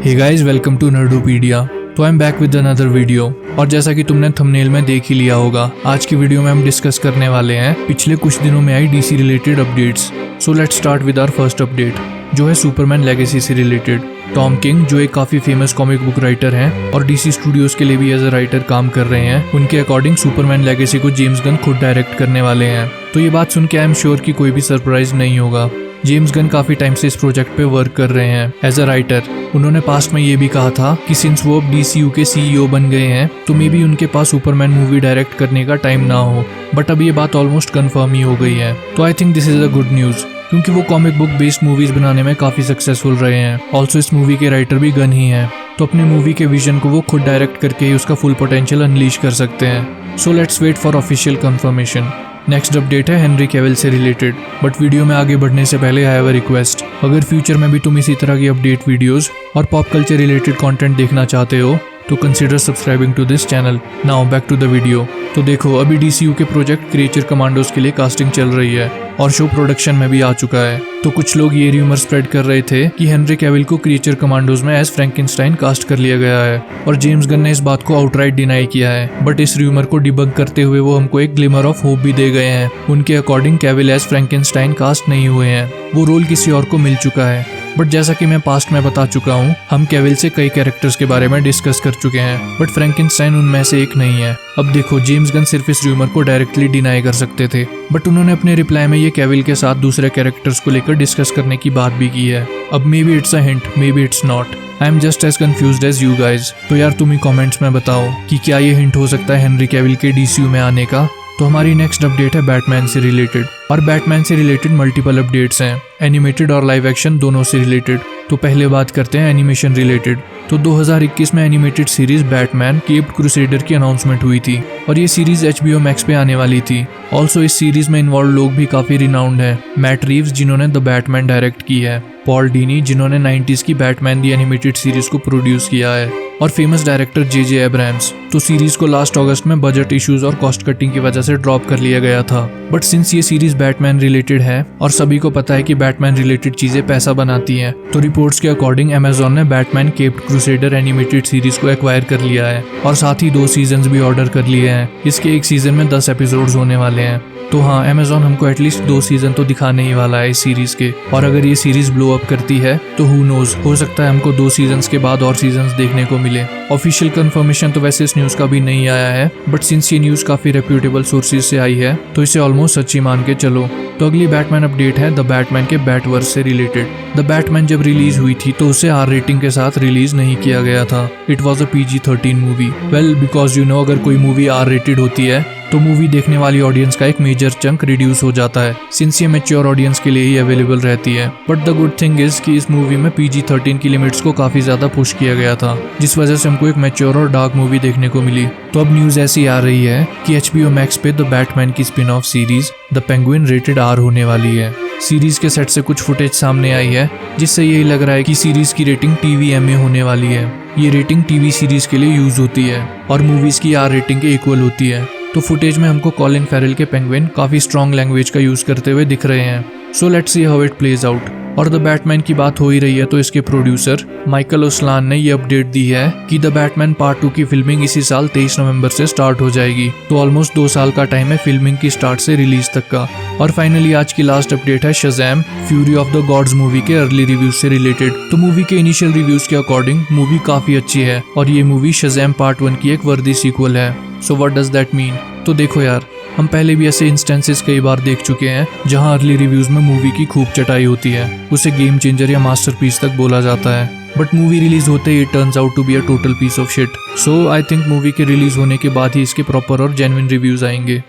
Hey guys, welcome to Nerdopedia. तो I am back with another video. और जैसा कि तुमने थंबनेल में देख ही लिया होगा, आज की वीडियो में हम डिस्कस करने वाले हैं पिछले कुछ दिनों में I DC related updates. So let's start with our first update, जो है सुपरमैन लेगेसी से रिलेटेड। टॉम किंग, जो एक काफी फेमस कॉमिक बुक राइटर हैं और डीसी स्टूडियोज के लिए भी एज अ राइटर काम कर रहे हैं, उनके अकॉर्डिंग सुपरमैन लेगेसी को जेम्स गन खुद डायरेक्ट करने वाले हैं। तो ये बात सुन के आई एम श्योर कि कोई भी सरप्राइज नहीं होगा। जेम्स गन काफी टाइम से इस प्रोजेक्ट पे वर्क कर रहे हैं एज अ राइटर। उन्होंने पास्ट में ये भी कहा था कि सिंस वो अब डीसीयू के सीईओ बन गए हैं तो मे बी उनके पास सुपरमैन मूवी डायरेक्ट करने का टाइम ना हो, बट अब ये बात ऑलमोस्ट कंफर्म ही हो गई है। तो I think this is a good news, क्योंकि वो कॉमिक बुक बेस्ड मूवीज बनाने में काफी सक्सेसफुल रहे हैं। ऑल्सो इस मूवी के राइटर भी गन ही हैं, तो अपनी मूवी के विजन को वो खुद डायरेक्ट करके ही उसका फुल पोटेंशियल अनलीश कर सकते हैं। So let's wait for official confirmation. Next update है हेनरी कैविल से रिलेटेड, बट वीडियो में आगे बढ़ने से पहले आई हैव अ रिक्वेस्ट। अगर फ्यूचर में भी तुम इसी तरह की अपडेट वीडियोस और पॉप कल्चर रिलेटेड कंटेंट देखना चाहते हो तो consider subscribing to this channel. Now back to the video. तो देखो, अभी डीसीयू के प्रोजेक्ट क्रिएचर कमांडोज के लिए कास्टिंग चल रही है और शो प्रोडक्शन में भी आ चुका है। तो कुछ लोग ये र्यूमर स्प्रेड कर रहे थे कि हेनरी कैविल को क्रिएचर कमांडोज में एज फ्रैंकेनस्टाइन कास्ट कर लिया गया है, और जेम्स गन ने इस बात को आउटराइट डिनाई किया है। बट इस र्यूमर को डिबंक करते हुए वो हमको एक ग्लिमर ऑफ होप भी दे गए हैं। उनके according Cavill as Frankenstein cast नहीं हुए हैं, वो रोल किसी और को मिल चुका है। बट जैसा कि मैं पास्ट में बता चुका हूँ, हम कैविल से कई कैरेक्टर्स के बारे में डिस्कस कर चुके हैं, बट फ्रैंकेनस्टाइन उनमें से एक नहीं है। अब देखो, जेम्स गन सिर्फ इस र्यूमर को डायरेक्टली डिनाई कर सकते थे, बट उन्होंने अपने रिप्लाई में ये कैविल के साथ दूसरे कैरेक्टर्स को लेकर डिस्कस करने की बात भी की है। अब maybe it's a hint, maybe it's not. I am just as confused as you guys. तो यार तुम ही कमेंट्स में बताओ कि क्या ये हिंट हो सकता है हेनरी कैविल के डीसीयू में आने का। तो हमारी नेक्स्ट अपडेट है बैटमैन से रिलेटेड, और बैटमैन से रिलेटेड मल्टीपल अपडेट्स हैं, एनिमेटेड और लाइव एक्शन दोनों से रिलेटेड। तो पहले बात करते हैं एनिमेशन रिलेटेड। तो 2021 में animated series Batman capped crusader की अनाउंसमेंट हुई थी, और ये सीरीज HBO मैक्स पे आने वाली थी। ऑल्सो इस सीरीज में इन्वॉल्व लोग भी काफी रिनाउंड हैं। मैट रीव्स, जिन्होंने द बैटमैन डायरेक्ट की है, पॉल डीनी, जिन्होंने 90s की बैटमैन दी एनिमेटेड सीरीज को प्रोड्यूस किया है, और फेमस डायरेक्टर जे एब्राहम्स। तो सीरीज को लास्ट अगस्त में बजट इश्यूज और कॉस्ट कटिंग की वजह से ड्रॉप कर लिया गया था। बट सिंस ये सीरीज बैटमैन रिलेटेड है और सभी को पता है कि बैटमैन रिलेटेड चीजें पैसा बनाती हैं, तो रिपोर्ट्स के अकॉर्डिंग अमेजॉन ने Batman capped crusader animated series को एक्वायर कर लिया है, और साथ ही 2 सीजन्स भी ऑर्डर कर लिए हैं। इसके एक सीजन में 10 एपिसोड्स होने वाले हैं। तो हाँ, अमेजॉन हमको एटलीस्ट 2 सीजन तो दिखाने ही वाला है इस सीरीज के, और अगर ये सीरीज ब्लो अप करती है तो हु नोज, हो सकता है हमको 2 सीजन्स के बाद और सीजन्स देखने को मिले। ऑफिशियल कंफर्मेशन तो वैसे इस न्यूज का भी नहीं आया है, बट सिंस ये न्यूज काफी रेप्यूटेबल सोर्सेज से आई है तो इसे ऑलमोस्ट सच्ची मान के चलो। तो अगली बैटमैन अपडेट है द बैटमैन के बैटवर्स से रिलेटेड। द बैटमैन जब रिलीज हुई थी तो उसे R रेटिंग के साथ रिलीज नहीं किया गया था। It was a PG-13 movie. Well, because you know, अगर कोई मूवी R रेटेड होती है तो मूवी देखने वाली ऑडियंस का एक मेजर चंक रिड्यूस हो जाता है, सिंस ये मैच्योर ऑडियंस के लिए ही अवेलेबल रहती है। But the good thing is कि इस मूवी में PG-13 की लिमिट्स को काफी ज्यादा पुश किया गया था, जिस वजह से हमको एक मैच्योर और डार्क मूवी देखने को मिली। तो अब न्यूज ऐसी आ रही है कि HBO मैक्स पे द बैटमैन की spin off series the penguin rated R होने वाली है। सीरीज के सेट से कुछ फुटेज सामने आई है, जिससे यही लग रहा है कि सीरीज की रेटिंग TVMA होने वाली है। ये रेटिंग टीवी सीरीज के लिए यूज होती है और मूवीज की R रेटिंग के इक्वल होती है। तो फुटेज में हमको कॉलिन फेरल के पेंगुइन काफी स्ट्रॉन्ग लैंग्वेज का यूज करते हुए दिख रहे हैं। So let's see how it plays out. और द बैटमैन की बात हो ही रही है तो इसके प्रोड्यूसर माइकल ओस्लान ने ये अपडेट दी है कि द बैटमैन पार्ट 2 की फिल्मिंग इसी साल 23 नवंबर से स्टार्ट हो जाएगी। तो ऑलमोस्ट 2 साल का टाइम है फिल्मिंग की स्टार्ट से रिलीज तक का। और फाइनली आज की लास्ट अपडेट है Shazam fury of the gods movie के अर्ली रिव्यूज से रिलेटेड। तो मूवी के इनिशियल रिव्यूज के अकॉर्डिंग मूवी काफी अच्छी है, और ये मूवी शज़ैम पार्ट 1 की एक वर्दी सीक्वल है। So what does that mean? तो देखो यार, हम पहले भी ऐसे इंस्टेंसेस कई बार देख चुके हैं जहां अर्ली रिव्यूज में मूवी की खूब चटाई होती है, उसे गेम चेंजर या मास्टरपीस तक बोला जाता है, बट मूवी रिलीज होते ही it turns out to be a total piece of shit. So I think movie के रिलीज होने के बाद ही इसके प्रॉपर और जेन्युइन रिव्यूज आएंगे।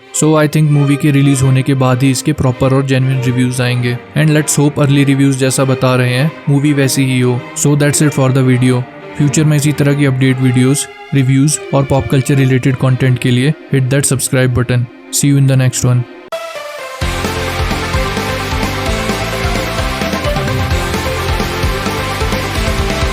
And let's hope early reviews जैसा बता रहे हैं मूवी वैसी ही हो। So that's it for the video. Future में इसी तरह की अपडेट वीडियोस, रिव्यूज और पॉप कल्चर रिलेटेड कंटेंट के लिए hit that subscribe button. See you in the next one.